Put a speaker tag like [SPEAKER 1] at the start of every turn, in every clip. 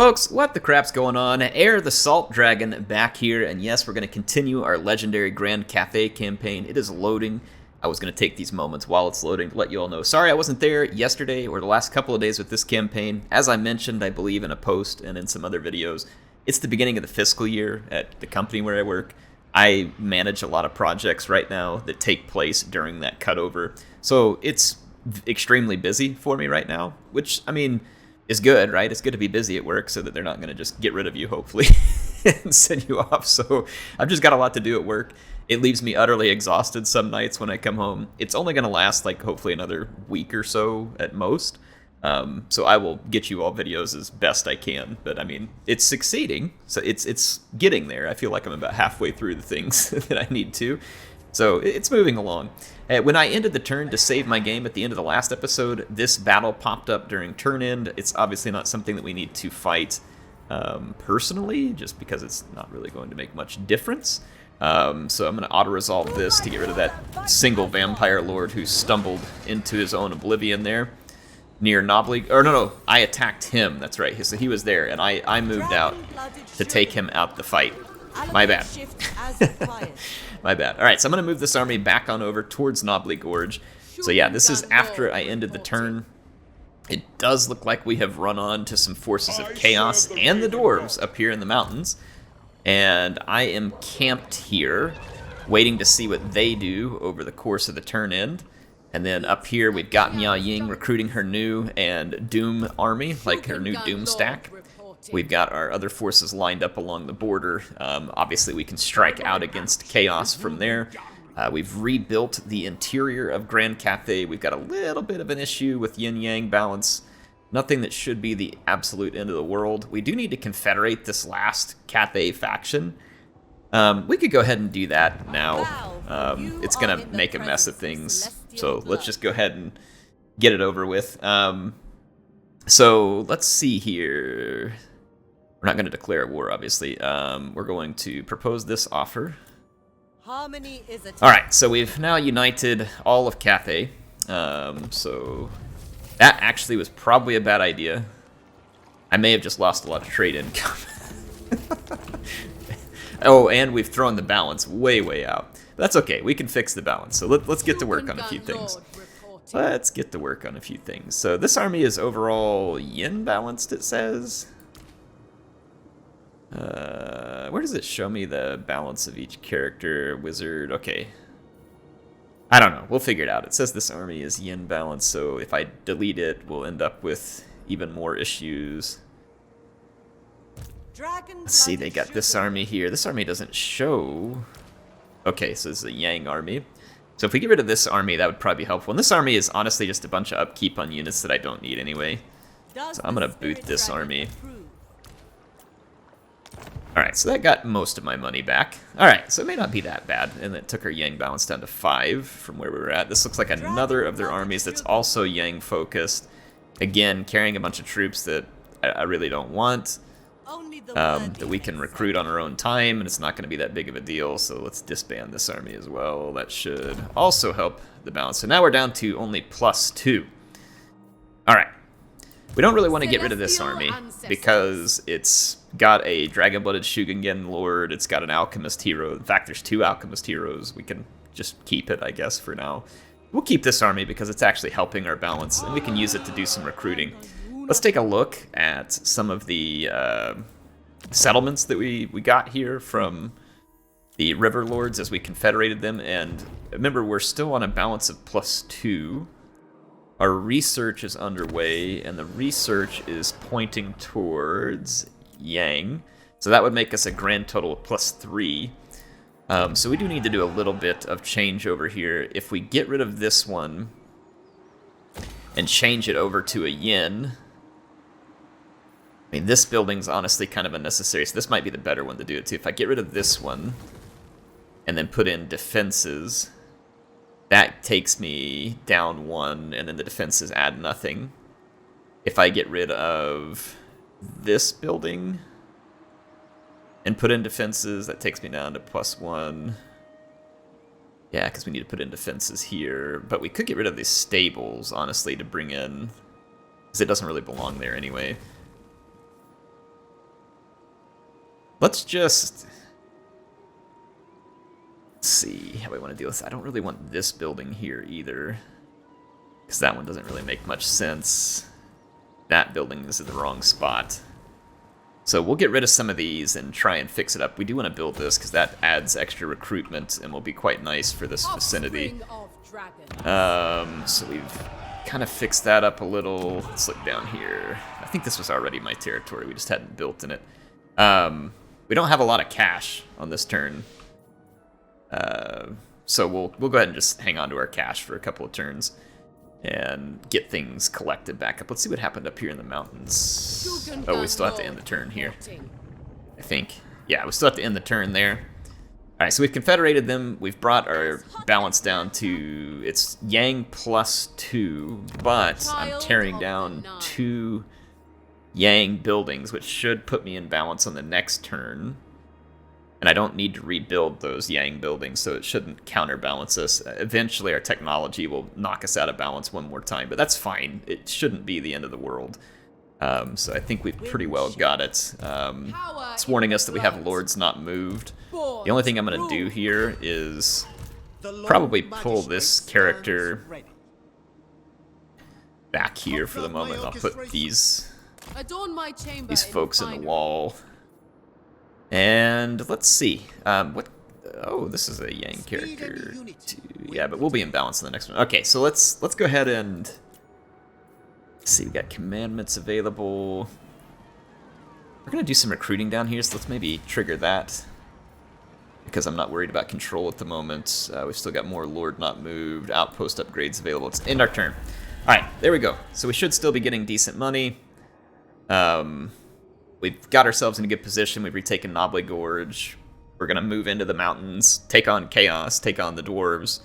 [SPEAKER 1] Folks, what the crap's going on? Air the Salt Dragon back here, and yes, we're going to continue our legendary Grand Cafe campaign. It is loading. I was going to take these moments while it's loading to let you all know. Sorry I wasn't there yesterday or the last couple of days with this campaign. As I mentioned, I believe in a post and in some other videos, it's the beginning of the fiscal year at the company where I work. I manage a lot of projects right now that take place during that cutover. So it's extremely busy for me right now, which, I mean, is good, right? It's good to be busy at work so that they're not going to just get rid of you, hopefully, and send you off. So I've just got a lot to do at work. It leaves me utterly exhausted some nights when I come home. It's only going to last, like, hopefully another week or so at most. So I will get you all videos as best I can. But, I mean, it's succeeding. So it's getting there. I feel like I'm about halfway through the things that I need to. So it's moving along. When I ended the turn to save my game at the end of the last episode, this battle popped up during turn end. It's obviously not something that we need to fight personally, just because it's not really going to make much difference. So I'm going to auto-resolve this to get rid of that single vampire lord who stumbled into his own oblivion there near Nobly. Or no, I attacked him. That's right. So he was there, and I moved out to take him out the fight. My bad. My bad. All right, so I'm going to move this army back on over towards Nobly Gorge. So yeah, this is after I ended the turn. It does look like we have run on to some forces of chaos and the dwarves up here in the mountains. And I am camped here, waiting to see what they do over the course of the turn end. And then up here, we've got Miao Ying recruiting her new and Doom army, like her new Doom stack. We've got our other forces lined up along the border. Obviously, we can strike out against chaos from there. We've rebuilt the interior of Grand Cathay. We've got a little bit of an issue with yin-yang balance. Nothing that should be the absolute end of the world. We do need to confederate this last Cathay faction. We could go ahead and do that now. It's going to make a mess of things. So let's just go ahead and get it over with. So let's see here. We're not going to declare war, obviously. We're going to propose this offer.
[SPEAKER 2] Harmony is a
[SPEAKER 1] Alright, so we've now united all of Cathay. So that actually was probably a bad idea. I may have just lost a lot of trade income. Oh, and we've thrown the balance way out. That's okay, we can fix the balance. So let's get to work on a few things. Let's get to work on a few things. So this army is overall yin balanced, it says. Where does it show me the balance of each character? Wizard, okay. I don't know, we'll figure it out. It says this army is yin balanced, so if I delete it, we'll end up with even more issues. Let's see, they got this army here. This army doesn't show. Okay, so it's a yang army. So if we get rid of this army, that would probably be helpful. And this army is honestly just a bunch of upkeep on units that I don't need anyway. So I'm going to boot this army. Alright, so that got most of my money back. Alright, so it may not be that bad. And it took our yang balance down to 5 from where we were at. This looks like another of their armies that's also yang focused. Again, carrying a bunch of troops that I really don't want. That we can recruit on our own time, and it's not going to be that big of a deal, so let's disband this army as well. That should also help the balance. So now we're down to only +2. Alright. We don't really want to get rid of this army, because it's got a Dragon-Blooded Shugengen Lord, it's got an Alchemist hero. In fact, there's 2 Alchemist heroes. We can just keep it, I guess, for now. We'll keep this army because it's actually helping our balance, and we can use it to do some recruiting. Let's take a look at some of the settlements that we got here from the River Lords as we confederated them. And remember, we're still on a balance of +2. Our research is underway, and the research is pointing towards Yang. So that would make us a grand total of +3. So we do need to do a little bit of change over here. If we get rid of this one and change it over to a yin... I mean, this building's honestly kind of unnecessary, so this might be the better one to do it too. If I get rid of this one, and then put in defenses, that takes me down 1, and then the defenses add nothing. If I get rid of this building, and put in defenses, that takes me down to +1. Yeah, because we need to put in defenses here, but we could get rid of these stables, honestly, to bring in, because it doesn't really belong there anyway. Let's just see how we want to deal with this. I don't really want this building here either, because that one doesn't really make much sense. That building is in the wrong spot. So we'll get rid of some of these and try and fix it up. We do want to build this because that adds extra recruitment and will be quite nice for this vicinity. So we've kind of fixed that up a little. Let's look down here. I think this was already my territory. We just hadn't built in it. We don't have a lot of cash on this turn. So we'll go ahead and just hang on to our cash for a couple of turns and get things collected back up. Let's see what happened up here in the mountains. Oh, we still have to end the turn here, I think. Yeah, we still have to end the turn there. All right, so we've confederated them. We've brought our balance down to, it's Yang +2, but I'm tearing down 2 Yang buildings, which should put me in balance on the next turn. And I don't need to rebuild those Yang buildings, so it shouldn't counterbalance us. Eventually, our technology will knock us out of balance one more time, but that's fine. It shouldn't be the end of the world. So I think we've pretty well got it. It's warning us that we have lords not moved. The only thing I'm going to do here is probably pull this character back here for the moment. I'll put these folks in the wall. And let's see. Oh, this is a Yang character too. Yeah, but we'll be in balance in the next one. Okay, so let's go ahead and see. We got commandments available. We're gonna do some recruiting down here, so let's maybe trigger that because I'm not worried about control at the moment. We've still got more Lord not moved, outpost upgrades available. Let's end our turn. All right, there we go. So we should still be getting decent money. We've got ourselves in a good position. We've retaken Noble Gorge. We're going to move into the mountains, take on Chaos, take on the Dwarves.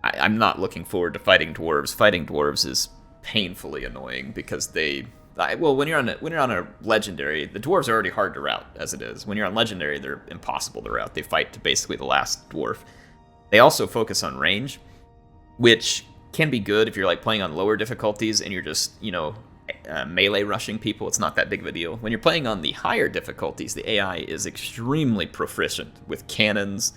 [SPEAKER 1] I'm not looking forward to fighting Dwarves. Fighting Dwarves is painfully annoying because well, when you're on a Legendary, the Dwarves are already hard to rout as it is. When you're on Legendary, they're impossible to rout. They fight to basically the last Dwarf. They also focus on range, which can be good if you're like playing on lower difficulties and you're just, melee rushing people. It's not that big of a deal. When you're playing on the higher difficulties, the AI is extremely proficient with cannons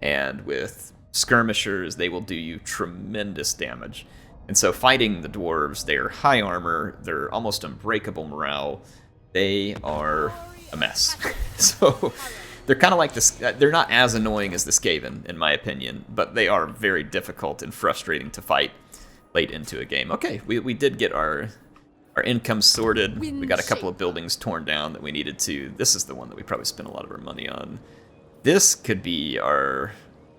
[SPEAKER 1] and with skirmishers. They will do you tremendous damage. And so fighting the dwarves, they're high armor, they're almost unbreakable morale. They are a mess. So they're kind of like this. They're not as annoying as the Skaven, in my opinion, but they are very difficult and frustrating to fight late into a game. Okay, we did get our income sorted. We got a couple of buildings torn down that we needed to. This is the one that we probably spent a lot of our money on. This could be our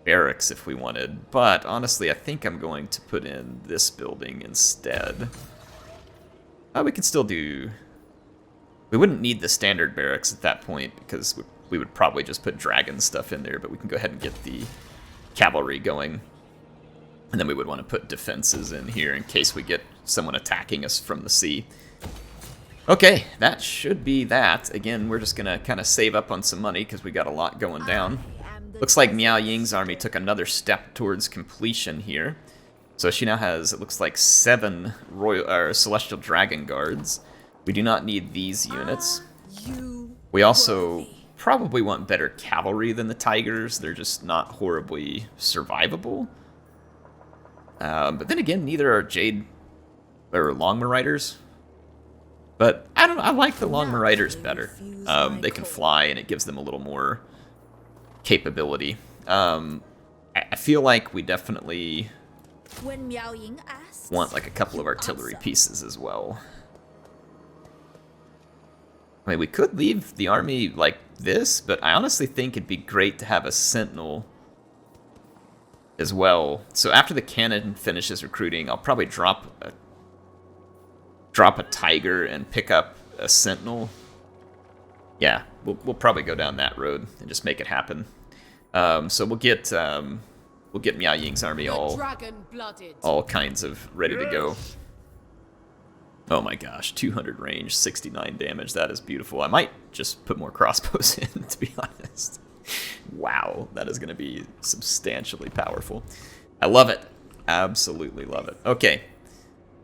[SPEAKER 1] barracks if we wanted, but honestly, I think I'm going to put in this building instead. We could still do... We wouldn't need the standard barracks at that point because we would probably just put dragon stuff in there, but we can go ahead and get the cavalry going. And then we would want to put defenses in here in case we get someone attacking us from the sea. Okay, that should be that. Again, we're just going to kind of save up on some money because we got a lot going down. Looks like Miao Ying's army took another step towards completion here. So she now has, it looks like, 7 Celestial Dragon Guards. We do not need these units. We also probably want better cavalry than the Tigers. They're just not horribly survivable. But then again, neither are Jade or Longmar Riders. But I don't know, I like the Longmar Riders better. They can fly and it gives them a little more capability. I feel like we definitely want like a couple of artillery pieces as well. I mean, we could leave the army like this, but I honestly think it'd be great to have a sentinel as well. So after the cannon finishes recruiting, I'll probably drop a tiger and pick up a sentinel. Yeah, we'll probably go down that road and just make it happen. So we'll get Miao Ying's army all kinds of ready to go. Oh my gosh, 200 range, 69 damage. That is beautiful. I might just put more crossbows in, to be honest. Wow, that is going to be substantially powerful. I love it. Absolutely love it. Okay.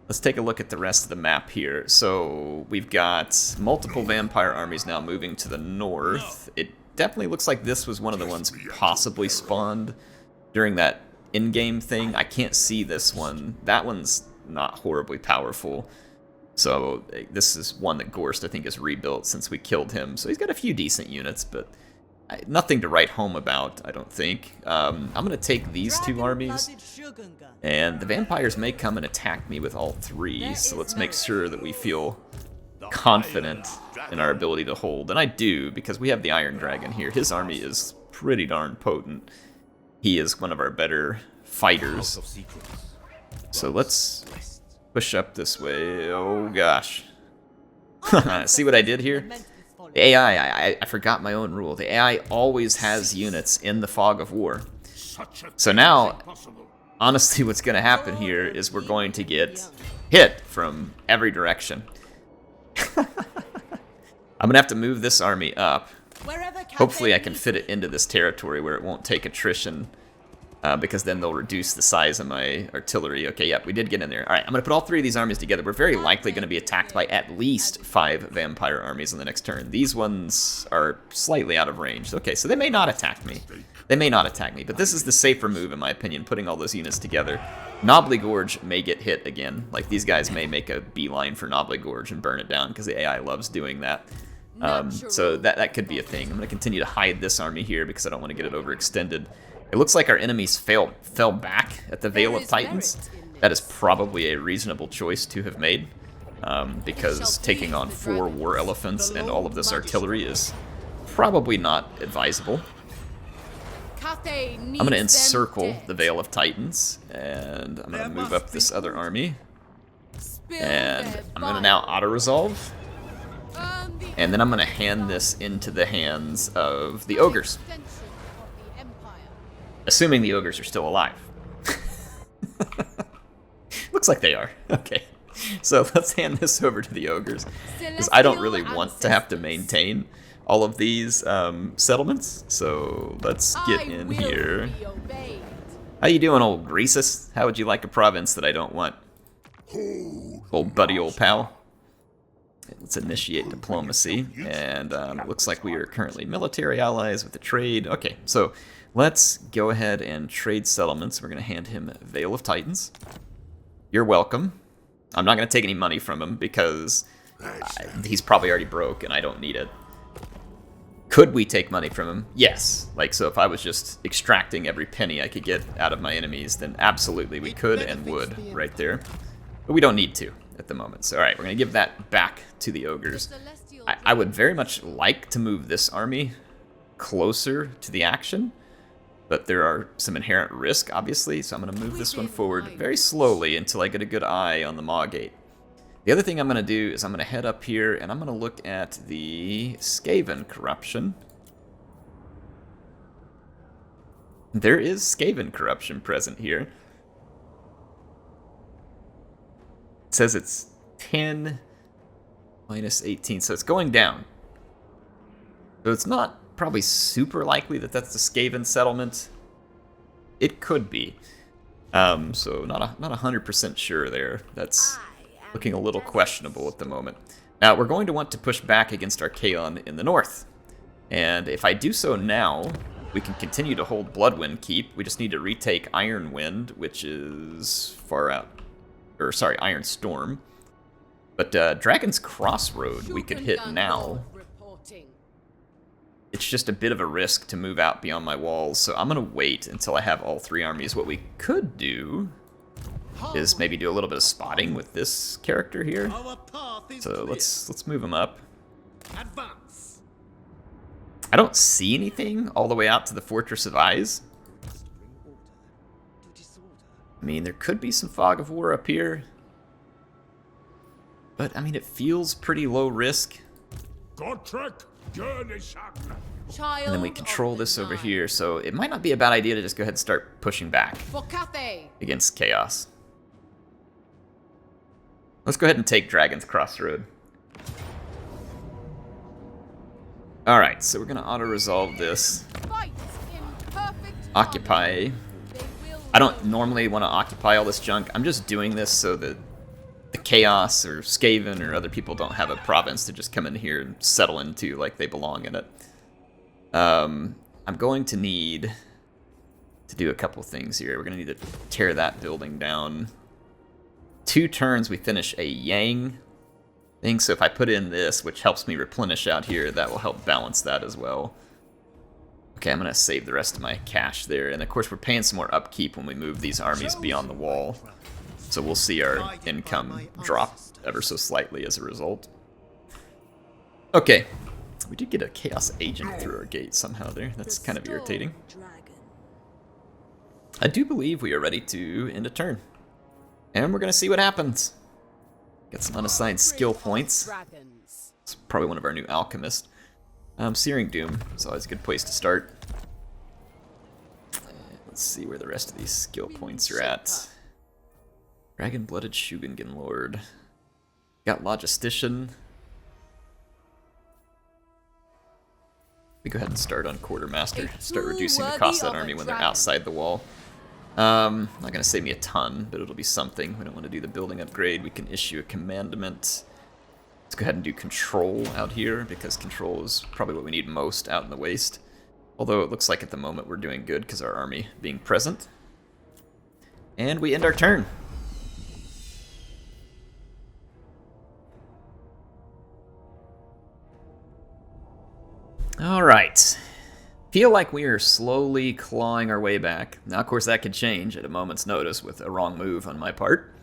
[SPEAKER 1] Let's take a look at the rest of the map here. So we've got multiple vampire armies now moving to the north. It definitely looks like this was one of the ones possibly spawned during that in-game thing. I can't see this one. That one's not horribly powerful. So this is one that Gorst, I think, is rebuilt since we killed him. So he's got a few decent units, but nothing to write home about, I don't think. I'm going to take these two armies, and the vampires may come and attack me with all three, so let's make sure that we feel confident in our ability to hold. And I do, because we have the Iron Dragon here. His army is pretty darn potent. He is one of our better fighters. So let's push up this way. Oh gosh. See what I did here? The AI, I forgot my own rule. The AI always has units in the fog of war. So now, honestly, what's going to happen here is we're going to get hit from every direction. I'm going to have to move this army up. Hopefully I can fit it into this territory where it won't take attrition. Because then they'll reduce the size of my artillery. Okay, yep, we did get in there. Alright, I'm going to put all three of these armies together. We're very likely going to be attacked by at least 5 vampire armies in the next turn. These ones are slightly out of range. Okay, so they may not attack me. They may not attack me, but this is the safer move, in my opinion, putting all those units together. Knobbly Gorge may get hit again. Like, these guys may make a beeline for Knobbly Gorge and burn it down, because the AI loves doing that. So that could be a thing. I'm going to continue to hide this army here, because I don't want to get it overextended. It looks like our enemies fell back at the Veil of Titans. That is probably a reasonable choice to have made, because taking on 4 war elephants and all of this artillery is probably not advisable. I'm going to encircle the Veil of Titans, and I'm going to move up this other army. And I'm going to now auto-resolve, and then I'm going to hand this into the hands of the ogres. Assuming the ogres are still alive. Looks like they are. Okay. So let's hand this over to the ogres, because I don't really want to have to maintain all of these settlements. So let's get in here. How you doing, old Greasus? How would you like a province that I don't want? Old buddy, old pal. Let's initiate diplomacy. And it looks like we are currently military allies with the trade. Okay, so let's go ahead and trade settlements. We're going to hand him Veil of Titans. You're welcome. I'm not going to take any money from him because he's probably already broke and I don't need it. Could we take money from him? Yes. Like, so if I was just extracting every penny I could get out of my enemies, then absolutely we could and would right there. But we don't need to at the moment. So, alright, we're going to give that back to the ogres. I would very much like to move this army closer to the action. But there are some inherent risk, obviously, so I'm going to move this one forward very slowly until I get a good eye on the Maw Gate. The other thing I'm going to do is I'm going to head up here, and I'm going to look at the Skaven corruption. There is Skaven corruption present here. It says it's 10 minus 18, so it's going down. So it's not probably super likely that that's the Skaven settlement. It could be. So not 100% sure there. That's looking a little questionable at the moment. Now, we're going to want to push back against Archaon in the north. And if I do so now, we can continue to hold Bloodwind Keep. We just need to retake Ironwind, which is far out. Or, sorry, Iron Storm. But Dragon's Crossroad we could hit now. It's just a bit of a risk to move out beyond my walls, so I'm going to wait until I have all 3 armies. What we could do is maybe do a little bit of spotting with this character here. So let's move him up. I don't see anything all the way out to the Fortress of Eyes. I mean, there could be some Fog of War up here. But, I mean, it feels pretty low risk. And then we control this over here, so it might not be a bad idea to just go ahead and start pushing back against Chaos. Let's go ahead and take Dragon's Crossroad. Alright, so we're going to auto-resolve this. Occupy. I don't normally want to occupy all this junk. I'm just doing this so that the Chaos or Skaven or other people don't have a province to just come in here and settle into like they belong in it. I'm going to need to do a couple things here. We're going to need to tear that building down. 2 turns we finish a Yang thing, so if I put in this, which helps me replenish out here, that will help balance that as well. Okay, I'm going to save the rest of my cash there, and of course we're paying some more upkeep when we move these armies beyond the wall. So we'll see our income drop ever so slightly as a result. Okay, we did get a Chaos Agent through our gate somehow there. That's kind of irritating. I do believe we are ready to end a turn. And we're going to see what happens. Got some unassigned skill points. It's probably one of our new alchemists. Searing Doom is always a good place to start. Let's see where the rest of these skill points are at. Dragon-Blooded Shugengen Lord. Got Logistician. We go ahead and start on Quartermaster. Start reducing the cost of that army when they're outside the wall. Not going to save me a ton, but it'll be something. We don't want to do the building upgrade. We can issue a commandment. Let's go ahead and do control out here, because control is probably what we need most out in the waste. Although it looks like at the moment we're doing good because our army being present. And we end our turn. Alright. Feel like we are slowly clawing our way back. Now, of course, that could change at a moment's notice with a wrong move on my part.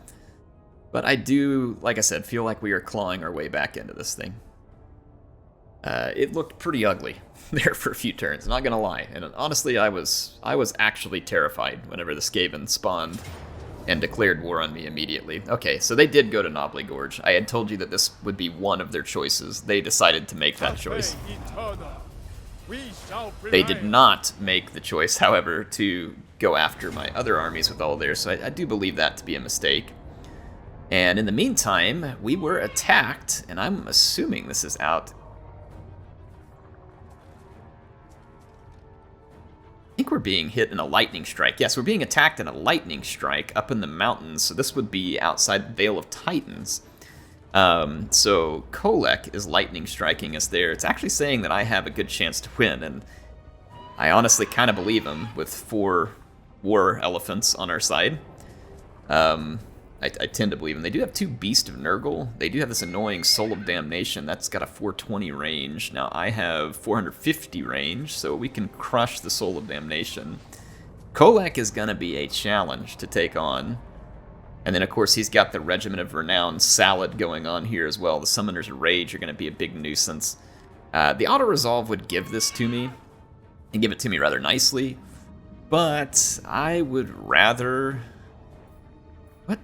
[SPEAKER 1] But I do, like I said, feel like we are clawing our way back into this thing. It looked pretty ugly there for a few turns, not gonna lie. And honestly, I was actually terrified whenever the Skaven spawned and declared war on me immediately. Okay, so they did go to Nobbly Gorge. I had told you that this would be one of their choices. They decided to make that choice. They did not make the choice, however, to go after my other armies with all theirs, so I do believe that to be a mistake. And in the meantime, we were attacked, and I'm assuming this is out. I think we're being hit in a lightning strike. Yes, we're being attacked in a lightning strike up in the mountains, so this would be outside the Vale of Titans. So Kholek is lightning striking us there. It's actually saying that I have a good chance to win, and I honestly kind of believe him with 4 war elephants on our side. I tend to believe him. They do have 2 Beast of Nurgle. They do have this annoying Soul of Damnation. That's got a 420 range. Now I have 450 range, so we can crush the Soul of Damnation. Kholek is going to be a challenge to take on. And then, of course, he's got the Regiment of Renown salad going on here as well. The Summoner's Rage are going to be a big nuisance. The auto-resolve would give this to me, and give it to me rather nicely. But I would rather... What?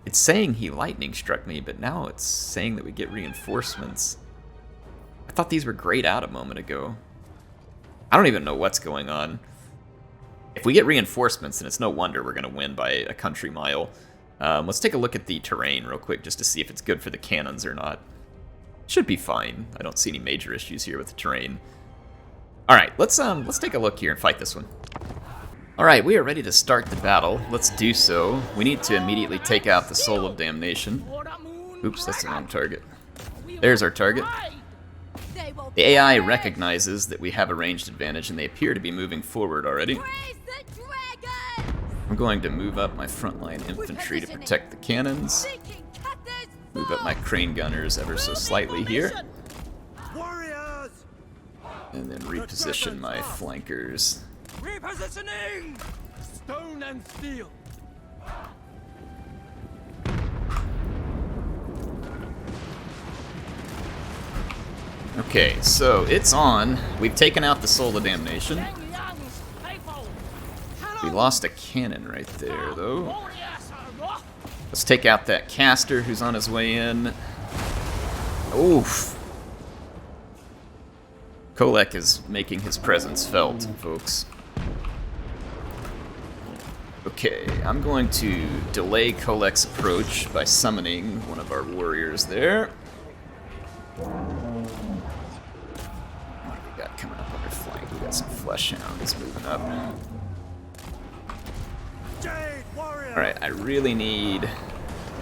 [SPEAKER 1] It's saying he lightning struck me, but now it's saying that we get reinforcements. I thought these were grayed out a moment ago. I don't even know what's going on. If we get reinforcements, then it's no wonder we're going to win by a country mile. Let's take a look at the terrain real quick just to see if it's good for the cannons or not. Should be fine. I don't see any major issues here with the terrain. Alright, let's take a look here and fight this one. Alright, we are ready to start the battle. Let's do so. We need to immediately take out the Soul of Damnation. Oops, that's the wrong target. There's our target. The AI recognizes that we have a ranged advantage and they appear to be moving forward already. I'm going to move up my frontline infantry to protect the cannons. Move up my crane gunners ever so slightly here. And then reposition my flankers.
[SPEAKER 3] Repositioning! Stone and steel!
[SPEAKER 1] Okay, so it's on. We've taken out the Soul of Damnation. We lost a cannon right there, though. Let's take out that caster who's on his way in. Oof. Kholek is making his presence felt, folks. Okay, I'm going to delay Kholek's approach by summoning one of our warriors there. What do we got coming up on our flank? We got some flesh hounds moving up. Alright, I really need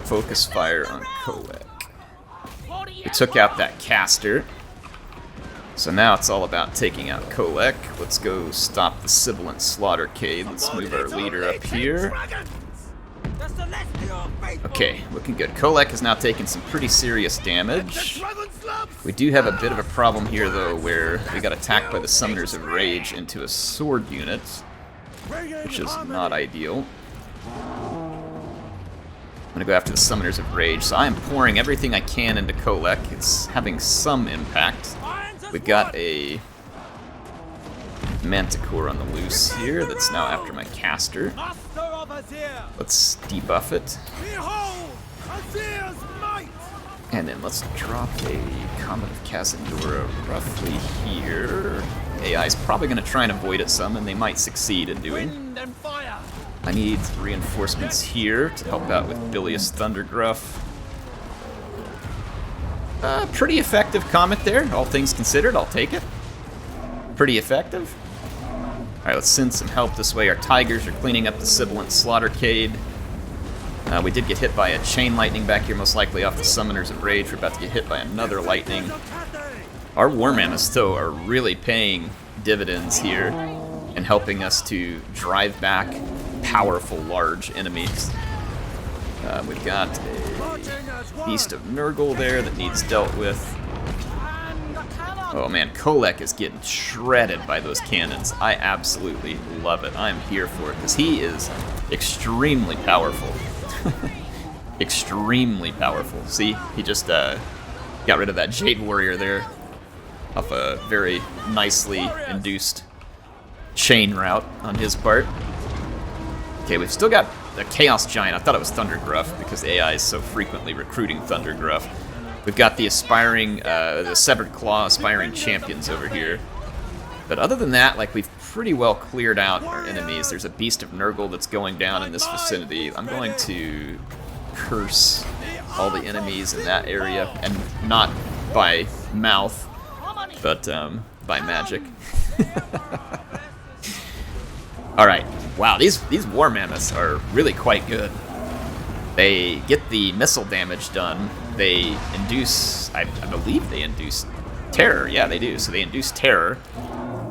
[SPEAKER 1] focus fire on Kholek. We took out that caster. So now it's all about taking out Kholek. Let's go stop the Sibilant Slaughtercade. Let's move our leader up here. Okay, looking good. Kholek is now taking some pretty serious damage. We do have a bit of a problem here, though, where we got attacked by the Summoners of Rage into a sword unit, which is not ideal. I'm gonna go after the Summoners of Rage, so I am pouring everything I can into Kholek. It's having some impact. We've got a Manticore on the loose here that's now after my caster. Let's debuff it. And then let's drop a Comet of Kazandora roughly here. AI's probably going to try and avoid it some, and they might succeed in doing. I need reinforcements here to help out with Bilious Thundergruff. Pretty effective Comet there, all things considered. I'll take it. Pretty effective. Alright, let's send some help this way. Our Tigers are cleaning up the Sibilant Slaughtercade. We did get hit by a Chain Lightning back here, most likely off the Summoners of Rage. We're about to get hit by another Lightning. Our War Mammoths, though, are really paying dividends here and helping us to drive back powerful, large enemies. We've got a Beast of Nurgle there that needs dealt with. Oh man, Kholek is getting shredded by those cannons. I absolutely love it. I'm here for it, because he is extremely powerful. Extremely powerful. See, he just got rid of that Jade Warrior there off a very nicely induced chain route on his part. Okay, we've still got the Chaos Giant. I thought it was Thundergruff because the AI is so frequently recruiting Thundergruff. We've got the aspiring, the Severed Claw aspiring champions over here. But other than that, like, we've pretty well cleared out our enemies. There's a Beast of Nurgle that's going down in this vicinity. I'm going to curse all the enemies in that area, and not by mouth, but by magic. Alright, wow, these War Mammoths are really quite good. They get the missile damage done. They induce, I believe they induce terror. Yeah, they do. So they induce terror.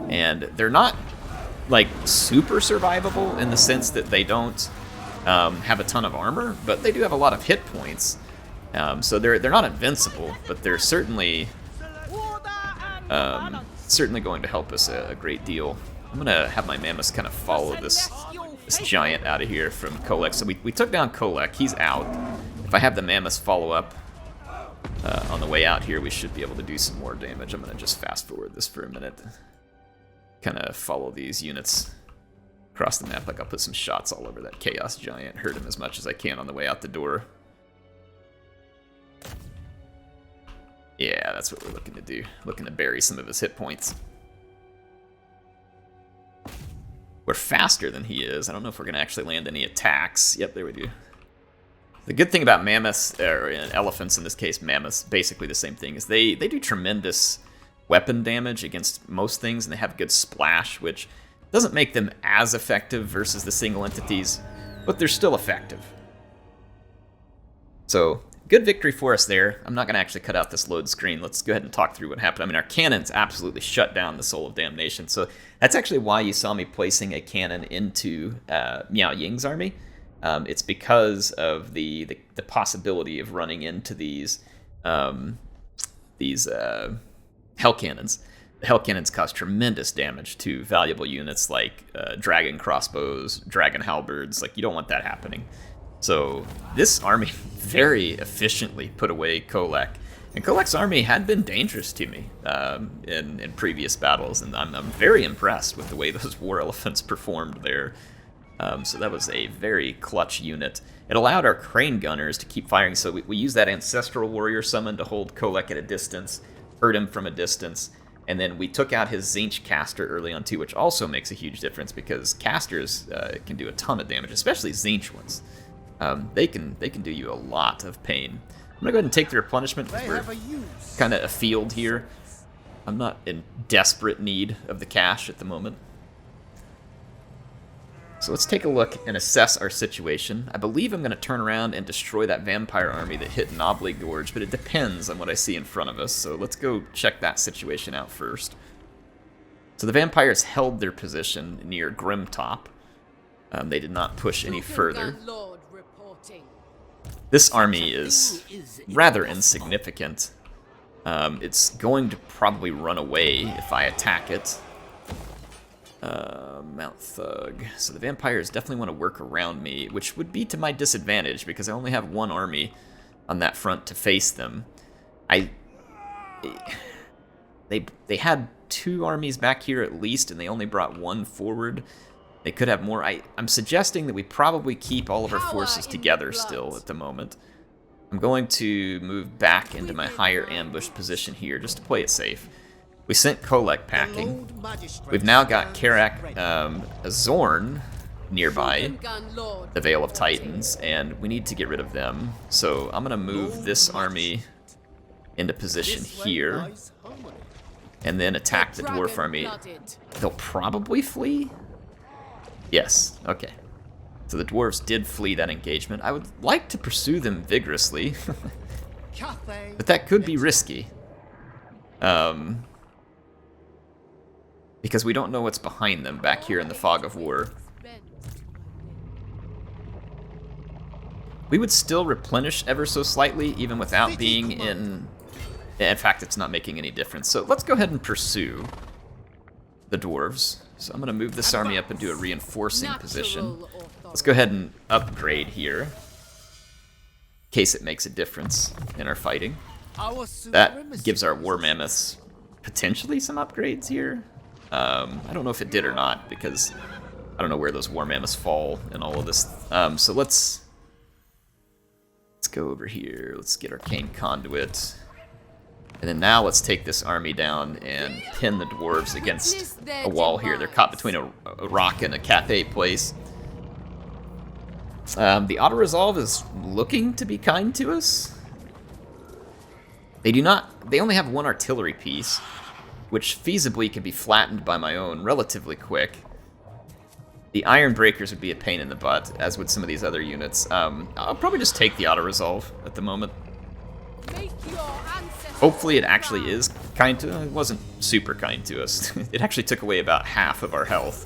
[SPEAKER 1] And they're not, like, super survivable in the sense that they don't have a ton of armor, but they do have a lot of hit points. So they're not invincible, but they're certainly going to help us a great deal. I'm gonna have my mammoths kind of follow this giant out of here from Kholek. So we took down Kholek. He's out. If I have the mammoths follow up on the way out here, we should be able to do some more damage. I'm gonna just fast forward this for a minute. Kind of follow these units across the map. Like, I'll put some shots all over that Chaos Giant. Hurt him as much as I can on the way out the door. Yeah, that's what we're looking to do. Looking to bury some of his hit points. We're faster than he is. I don't know if we're going to actually land any attacks. Yep, there we do. The good thing about mammoths, or elephants in this case, mammoths, basically the same thing, is they do tremendous weapon damage against most things, and they have good splash, which doesn't make them as effective versus the single entities, but they're still effective. So, good victory for us there. I'm not going to actually cut out this load screen. Let's go ahead and talk through what happened. I mean, our cannons absolutely shut down the Soul of Damnation, so that's actually why you saw me placing a cannon into Miao Ying's army. It's because of the possibility of running into these Hell Cannons. The Hell Cannons cause tremendous damage to valuable units like Dragon Crossbows, Dragon Halberds. Like, you don't want that happening. So this army very efficiently put away Kholek. And Kholek's army had been dangerous to me in previous battles, and I'm very impressed with the way those War Elephants performed there. So that was a very clutch unit. It allowed our Crane Gunners to keep firing, so we used that Ancestral Warrior summon to hold Kholek at a distance, hurt him from a distance, and then we took out his Tzeentch caster early on too, which also makes a huge difference because casters can do a ton of damage, especially Tzeentch ones. They can do you a lot of pain. I'm gonna go ahead and take the replenishment because we're kind of afield here. I'm not in desperate need of the cash at the moment. So let's take a look and assess our situation. I believe I'm going to turn around and destroy that vampire army that hit Knobbly Gorge, but it depends on what I see in front of us, so let's go check that situation out first. So the vampires held their position near Grimtop. They did not push any further. This army is rather insignificant. It's going to probably run away if I attack it. Mount Thug. So the vampires definitely want to work around me, which would be to my disadvantage because I only have one army on that front to face them. They had 2 armies back here at least, and they only brought 1 forward. They could have more. I'm suggesting that we probably keep all of our forces together still at the moment. I'm going to move back into my higher ambush position here just to play it safe. We sent Kholek packing. We've now got Zorn nearby, the Veil of Titans, and we need to get rid of them. So I'm going to move this army into position here, and then attack the dwarf army. They'll probably flee? Yes, okay. So the dwarves did flee that engagement. I would like to pursue them vigorously, but that could be risky. Because we don't know what's behind them back here in the fog of war. We would still replenish ever so slightly, even without being in... In fact, it's not making any difference. So let's go ahead and pursue the dwarves. So I'm going to move this army up into a reinforcing position. Let's go ahead and upgrade here, in case it makes a difference in our fighting. That gives our war mammoths potentially some upgrades here. I don't know if it did or not, because I don't know where those war mammoths fall in all of this. So let's go over here. Let's get Arcane Conduit. And then now let's take this army down and pin the dwarves against a wall here. They're caught between a rock and a cafe place. The auto-resolve is looking to be kind to us. They only have 1 artillery piece, which feasibly can be flattened by my own relatively quick. The Iron Breakers would be a pain in the butt, as would some of these other units. I'll probably just take the auto-resolve at the moment. Hopefully it actually is kind to us. It wasn't super kind to us. It actually took away about half of our health.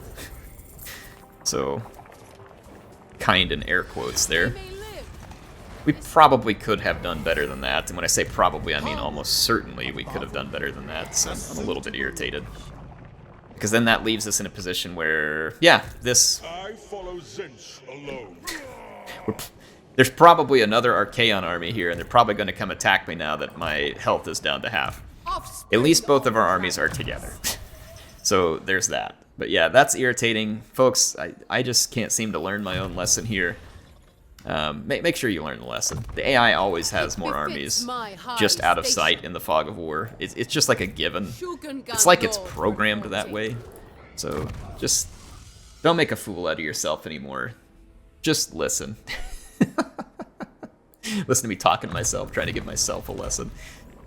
[SPEAKER 1] So, kind in air quotes there. We probably could have done better than that. And when I say probably, I mean almost certainly we could have done better than that. So I'm a little bit irritated. Because then that leaves us in a position where, yeah, this...
[SPEAKER 4] I follow Zinch alone.
[SPEAKER 1] There's probably another Archaon army here, and they're probably going to come attack me now that my health is down to half. At least both of our armies are together. So there's that. But yeah, that's irritating. Folks, I just can't seem to learn my own lesson here. Make sure you learn the lesson. The AI always has more armies just out of sight in the fog of war. It's just like a given. It's like it's programmed that way. So just don't make a fool out of yourself anymore. Just listen. Listen to me talking to myself, trying to give myself a lesson.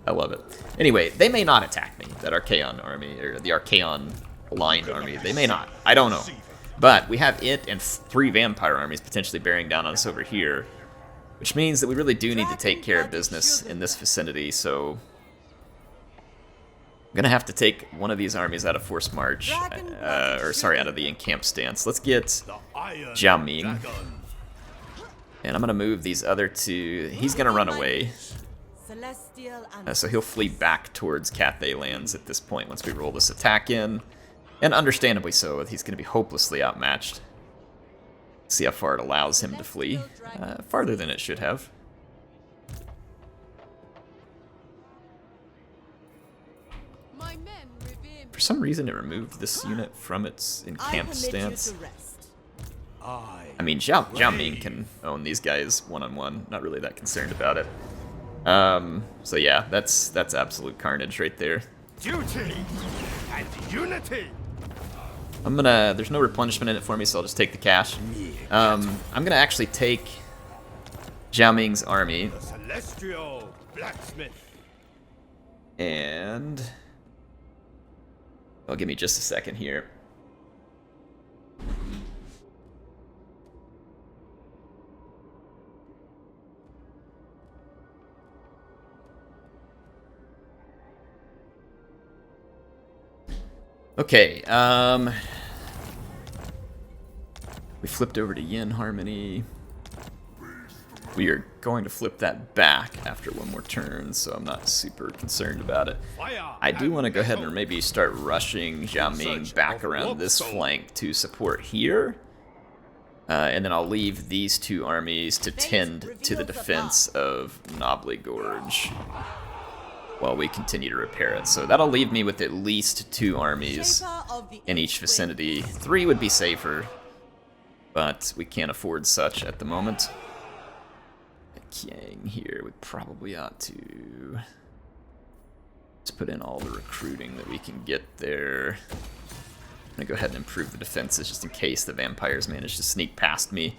[SPEAKER 1] I love it. Anyway, they may not attack me, that Archaon army, or the Archaon aligned army. They may not. I don't know. But we have it and 3 vampire armies potentially bearing down on us over here, which means that we really do need to take care of business in this vicinity, so I'm going to have to take one of these armies out of forced march, out of the encamped stance. Let's get Miao Ying. And I'm going to move these other 2. He's going to run away. So he'll flee back towards Cathay Lands at this point once we roll this attack in. And understandably so, he's going to be hopelessly outmatched. See how far it allows him to flee. Farther than it should have. For some reason it removed this unit from its encamped stance. I mean, Miao Ying can own these guys one-on-one. Not really that concerned about it. So yeah, that's absolute carnage right there.
[SPEAKER 3] Duty and unity.
[SPEAKER 1] There's no replenishment in it for me, so I'll just take the cash. I'm gonna actually take Miao Ying's army.
[SPEAKER 3] The celestial blacksmith.
[SPEAKER 1] And... give me just a second here. Okay, we flipped over to Yin Harmony. We are going to flip that back after one more turn, so I'm not super concerned about it. I do want to go ahead and maybe start rushing Xiaoming back around this flank to support here. And then I'll leave these two armies to tend to the defense of Knobbly Gorge while we continue to repair it. So that'll leave me with at least 2 armies in each vicinity. 3 would be safer, but we can't afford such at the moment. Yang here, we probably ought to just put in all the recruiting that we can get there. I'm gonna go ahead and improve the defenses just in case the vampires manage to sneak past me.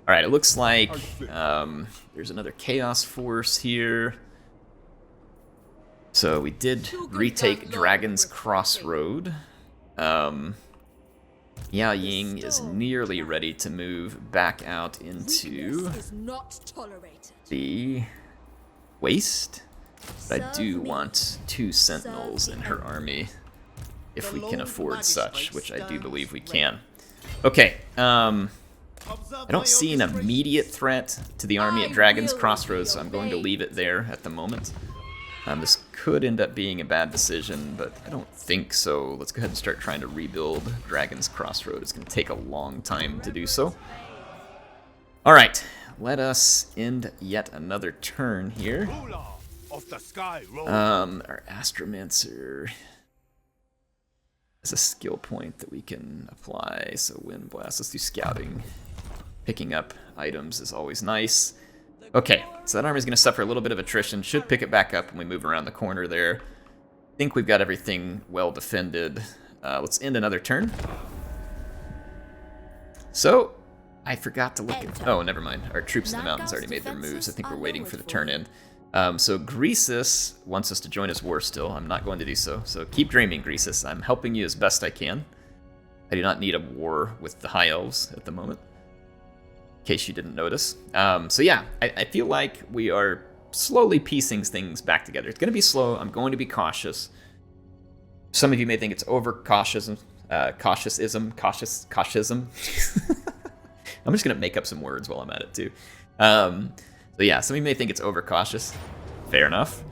[SPEAKER 1] Alright, it looks like there's another Chaos Force here. So we did retake Dragon's Crossroad. Miao Ying is nearly ready to move back out into the waste. But I do want 2 sentinels in her army if we can afford such, which I do believe we can. Okay, I don't see an immediate threat to the army at Dragon's Crossroads, so I'm going to leave it there at the moment. This could end up being a bad decision, but I don't think so. Let's go ahead and start trying to rebuild Dragon's Crossroad. It's going to take a long time to do so. Alright, let us end yet another turn here. Our Astromancer has a skill point that we can apply, so Wind Blast. Let's do Scouting. Picking up items is always nice. Okay, so that army's going to suffer a little bit of attrition. Should pick it back up when we move around the corner there. I think we've got everything well defended. Let's end another turn. So, I forgot to look at... Oh, never mind. Our troops in the mountains already made their moves. I think we're waiting for the turn in. So Greasus wants us to join his war still. I'm not going to do so. So keep dreaming, Greasus. I'm helping you as best I can. I do not need a war with the High Elves at the moment, in case you didn't notice. So yeah, I feel like we are slowly piecing things back together. It's going to be slow. I'm going to be cautious. Some of you may think it's over-cautiousism. Cautiousism. I'm just going to make up some words while I'm at it, too. So yeah, some of you may think it's overcautious. Fair enough.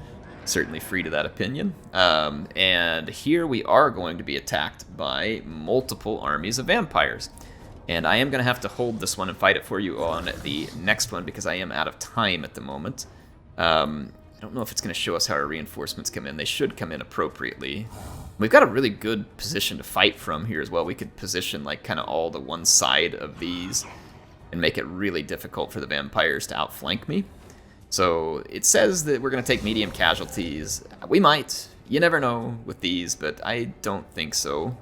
[SPEAKER 1] Certainly free to that opinion. And here we are going to be attacked by multiple armies of vampires. And I am going to have to hold this one and fight it for you on the next one because I am out of time at the moment. I don't know if it's going to show us how our reinforcements come in. They should come in appropriately. We've got a really good position to fight from here as well. We could position like kind of all to one side of these and make it really difficult for the vampires to outflank me. So it says that we're going to take medium casualties. We might. You never know with these, but I don't think so.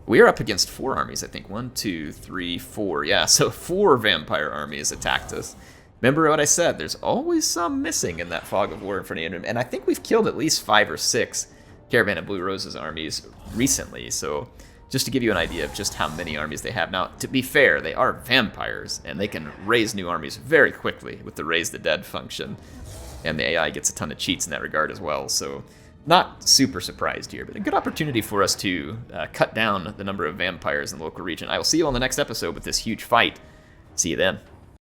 [SPEAKER 1] We are up against 4 armies, I think. 1, 2, 3, 4. Yeah, so 4 vampire armies attacked us. Remember what I said, there's always some missing in that fog of war in front of you. And I think we've killed at least 5 or 6 Caravan of Blue Roses armies recently. So just to give you an idea of just how many armies they have. Now, to be fair, they are vampires, and they can raise new armies very quickly with the Raise the Dead function. And the AI gets a ton of cheats in that regard as well. So not super surprised here, but a good opportunity for us to cut down the number of vampires in the local region. I will see you on the next episode with this huge fight. See you then.